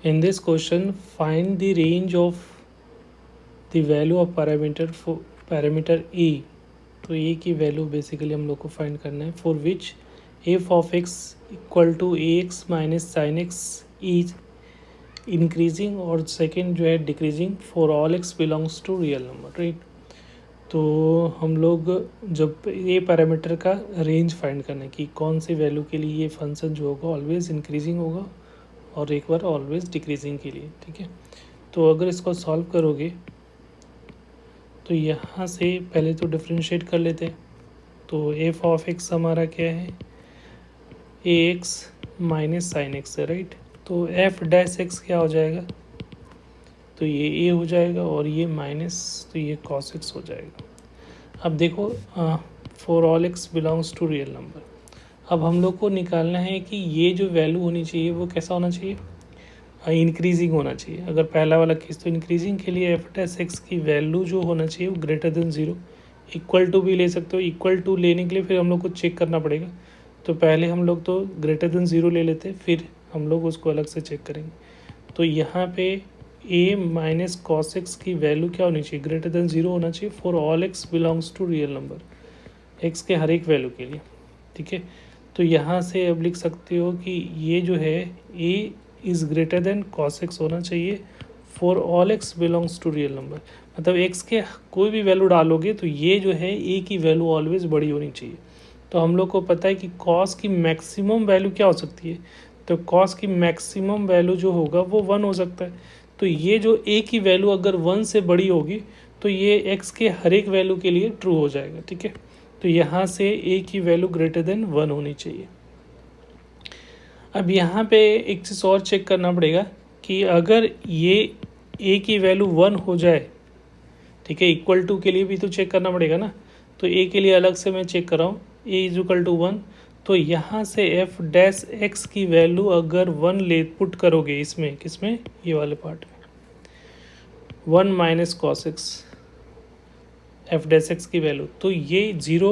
In this question, find the range of the value of parameter a. तो ए की value basically हम लोग को फाइंड करना है for which F of X equal to A X minus sine X is increasing और second जो है decreasing for all X belongs to real number, right. तो हम लोग जब ये पैरामीटर का रेंज फाइंड करना है कि कौन सी वैल्यू के लिए ये फंक्शन जो होगा ऑलवेज इंक्रीजिंग होगा और एक बार ऑलवेज डिक्रीजिंग के लिए, ठीक है। तो अगर इसको सॉल्व करोगे तो यहाँ से पहले तो डिफ्रेंशिएट कर लेते हैं। तो एफ ऑफ एक्स हमारा क्या है, ए एक्स माइनस साइन एक्स है, राइट। तो एफ डैश एक्स क्या हो जाएगा, तो ये ए हो जाएगा और ये माइनस तो ये कॉस एक्स हो जाएगा। अब देखो for all X belongs to real number, अब हम लोग को निकालना है कि ये जो वैल्यू होनी चाहिए वो कैसा होना चाहिए, इंक्रीजिंग होना चाहिए। अगर पहला वाला केस तो इंक्रीजिंग के लिए एफ डैश एक्स की वैल्यू जो होना चाहिए वो greater than zero, equal to भी ले सकते हो। इक्वल टू लेने के लिए फिर हम लोग को चेक करना पड़ेगा। तो पहले हम लोग तो ग्रेटर देन ज़ीरो ले लेते, फिर हम लोग उसको अलग से चेक करेंगे। तो यहाँ पे ए माइनस कॉस एक्स की वैल्यू क्या होनी चाहिए, ग्रेटर देन ज़ीरो होना चाहिए for all X belongs to real number, X के हर एक वैल्यू के लिए, ठीक है। तो यहाँ से अब लिख सकते हो कि ये जो है A is greater than cos X होना चाहिए for all X belongs to real number. मतलब एक्स के कोई भी वैल्यू डालोगे तो ये जो है ए की वैल्यू ऑलवेज बड़ी होनी चाहिए। तो हम लोग को पता है कि कॉस की मैक्सिमम वैल्यू क्या हो सकती है, तो कॉस की मैक्सिमम वैल्यू जो होगा वो 1 हो सकता है। तो ये जो ए की वैल्यू अगर 1 से बड़ी होगी तो ये एक्स के हर एक वैल्यू के लिए ट्रू हो जाएगा, ठीक है। तो यहाँ से ए की वैल्यू ग्रेटर देन 1 होनी चाहिए। अब यहाँ पे एक चीज़ और चेक करना पड़ेगा कि अगर ये ए की वैल्यू 1 हो जाए, ठीक है, इक्वल टू के लिए भी तो चेक करना पड़ेगा ना। तो ए के लिए अलग से मैं चेक कर रहा हूँ, ए इज इक्वल टू 1। तो यहाँ से एफ डैश एक्स की वैल्यू अगर 1 ले पुट करोगे इसमें, किसमें, ये वाले पार्ट में, 1 minus cos x F dash X की वैल्यू, तो ये ज़ीरो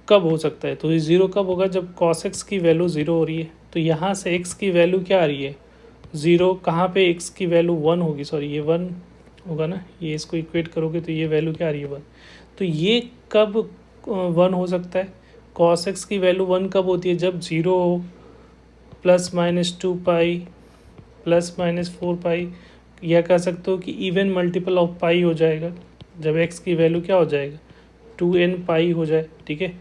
कब हो सकता है, तो ये ज़ीरो कब होगा, जब कॉस एक्स की वैल्यू ज़ीरो हो रही है। तो यहाँ से एक्स की वैल्यू क्या आ रही है, ज़ीरो। कहाँ पे एक्स की वैल्यू 1 होगी, सॉरी ये 1 होगा ना, ये इसको इक्वेट करोगे तो ये वैल्यू क्या आ रही है 1। तो ये कब 1 हो सकता है, कॉस एक्स की वैल्यू 1 कब होती है, जब ज़ीरो हो, plus minus 2 pi plus minus 4 पाई, या कह सकते हो कि इवन मल्टीपल ऑफ पाई हो जाएगा जब एक्स की वैल्यू क्या हो जाएगा 2n पाई हो जाए, ठीक है।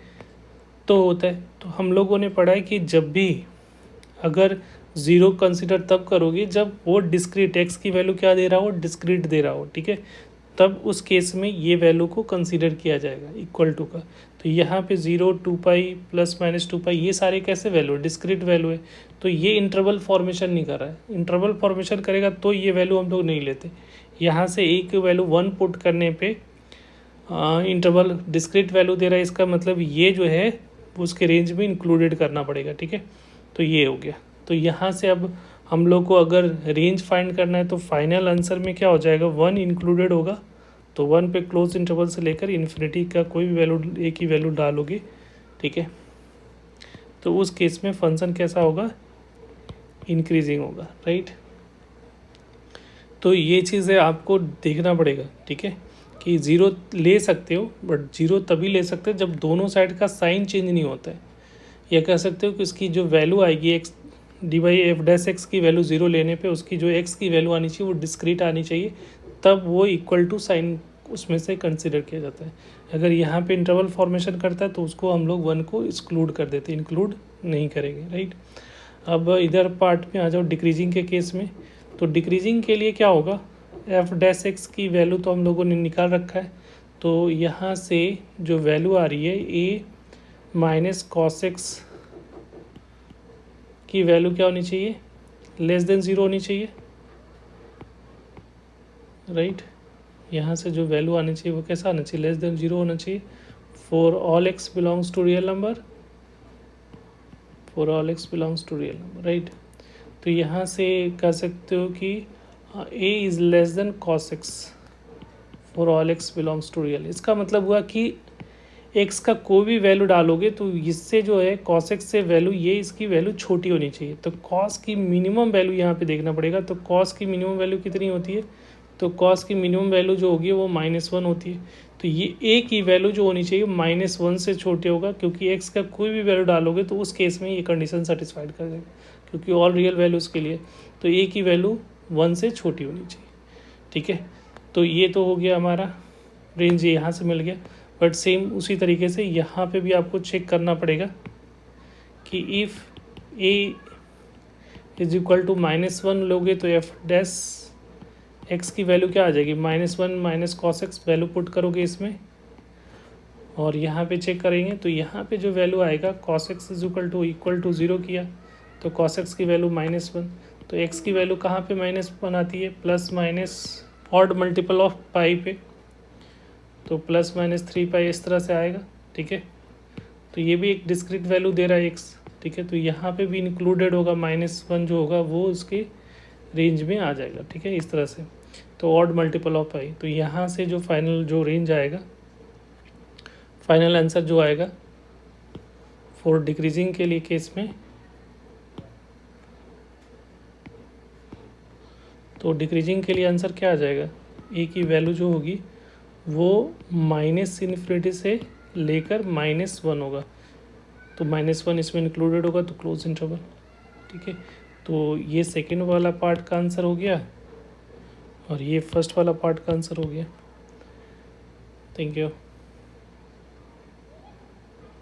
तो होता है, तो हम लोगों ने पढ़ा है कि जब भी अगर ज़ीरो कंसिडर तब करोगे जब वो डिस्क्रीट एक्स की वैल्यू क्या दे रहा हो, डिस्क्रीट दे रहा हो, ठीक है। तब उस केस में ये वैल्यू को कंसीडर किया जाएगा इक्वल टू का। तो यहाँ पे 0 2 पाई प्लस माइनस 2 पाई ये सारे कैसे वैल्यू है, डिस्क्रीट वैल्यू है। तो ये इंटरवल फॉर्मेशन नहीं कर रहा है, इंटरवल फॉर्मेशन करेगा तो ये वैल्यू हम लोग नहीं लेते। यहाँ से एक वैल्यू 1 पुट करने पे इंटरवल डिस्क्रीट वैल्यू दे रहा है, इसका मतलब ये जो है उसके रेंज में इंक्लूडेड करना पड़ेगा, ठीक है। तो ये हो गया। तो यहाँ से अब हम लोग को अगर रेंज फाइंड करना है तो फाइनल आंसर में क्या हो जाएगा, 1 इंक्लूडेड होगा। तो 1 पे क्लोज इंटरवल से लेकर इन्फिनिटी का कोई भी वैल्यू ए की वैल्यू डालोगे, ठीक है। तो उस केस में फंक्शन कैसा होगा, इंक्रीजिंग होगा, राइट। तो ये चीज़ें आपको देखना पड़ेगा, ठीक है, कि ज़ीरो ले सकते हो बट ज़ीरो तभी ले सकते हो जब दोनों साइड का साइन चेंज नहीं होता है। या कह सकते हो कि उसकी जो वैल्यू आएगी x D by F dash X की वैल्यू ज़ीरो लेने पे उसकी जो एक्स की वैल्यू आनी चाहिए वो डिस्क्रीट आनी चाहिए, तब वो इक्वल टू साइन उसमें से कंसिडर किया जाता है। अगर यहाँ पे इंटरवल फॉर्मेशन करता है तो उसको हम लोग 1 को एक्सक्लूड कर देते हैं, इंक्लूड नहीं करेंगे, राइट। अब इधर पार्ट में आ जाओ डिक्रीजिंग के केस में। तो डिक्रीजिंग के लिए क्या होगा, एफ डैश एक्स की वैल्यू तो हम लोगों ने निकाल रखा है। तो यहाँ से जो वैल्यू आ रही है ए माइनस कॉस एक्स की वैल्यू क्या होनी चाहिए, लेस देन ज़ीरो होनी चाहिए, राइट। यहाँ से जो वैल्यू आनी चाहिए वो कैसा आना चाहिए, लेस देन ज़ीरो होना चाहिए for all X belongs to real number, for all X belongs to real number, right. तो यहाँ से कह सकते हो कि A is less than cos X for all X belongs to real. इसका मतलब हुआ कि एक्स का कोई भी वैल्यू डालोगे तो इससे जो है कॉस एक्स से वैल्यू ये इसकी वैल्यू छोटी होनी चाहिए। तो कॉस की मिनिमम वैल्यू यहाँ पे देखना पड़ेगा। तो कॉस की मिनिमम वैल्यू कितनी होती है? तो कॉस की मिनिमम वैल्यू जो होगी वो -1 होती है। तो ये ए की वैल्यू जो होनी चाहिए -1 से छोटे होगा, क्योंकि एक्स का कोई भी वैल्यू डालोगे तो उस केस में ये कंडीशन सेटिस्फाइड कर देगा, क्योंकि ऑल रियल वैल्यूज़ के लिए तो ए की वैल्यू 1 से छोटी होनी चाहिए। ठीक है, तो ये तो हो गया हमारा रेंज, यहाँ से मिल गया। बट सेम उसी तरीके से यहाँ पे भी आपको चेक करना पड़ेगा कि if A is equal to -1 लोगे तो एफ डैश एक्स की वैल्यू क्या आ जाएगी? -1 minus cos X value put करोगे इसमें, और यहाँ पे चेक करेंगे तो यहाँ पे जो वैल्यू आएगा cos X is equal to 0 किया तो कॉस एक्स की वैल्यू -1, तो एक्स की वैल्यू कहाँ पे -1 आती है? Plus minus odd multiple of pi पे, तो +-3 इस तरह से आएगा। ठीक है, तो ये भी एक डिस्क्रीट वैल्यू दे रहा है एक्स। ठीक है, तो यहाँ पे भी इंक्लूडेड होगा -1 जो होगा वो उसके रेंज में आ जाएगा। ठीक है, इस तरह से, तो ऑड मल्टीपल ऑफ पाई, तो यहाँ से जो फाइनल जो रेंज आएगा, फाइनल आंसर जो आएगा फॉर डिक्रीजिंग के लिए केस में, तो डिक्रीजिंग के लिए आंसर क्या आ जाएगा? ए की वैल्यू जो होगी वो -∞ से लेकर -1 होगा, तो -1 इसमें इंक्लूडेड होगा, तो क्लोज इंटरवल। ठीक है, तो ये सेकेंड वाला पार्ट का आंसर हो गया और ये फर्स्ट वाला पार्ट का आंसर हो गया। Thank you.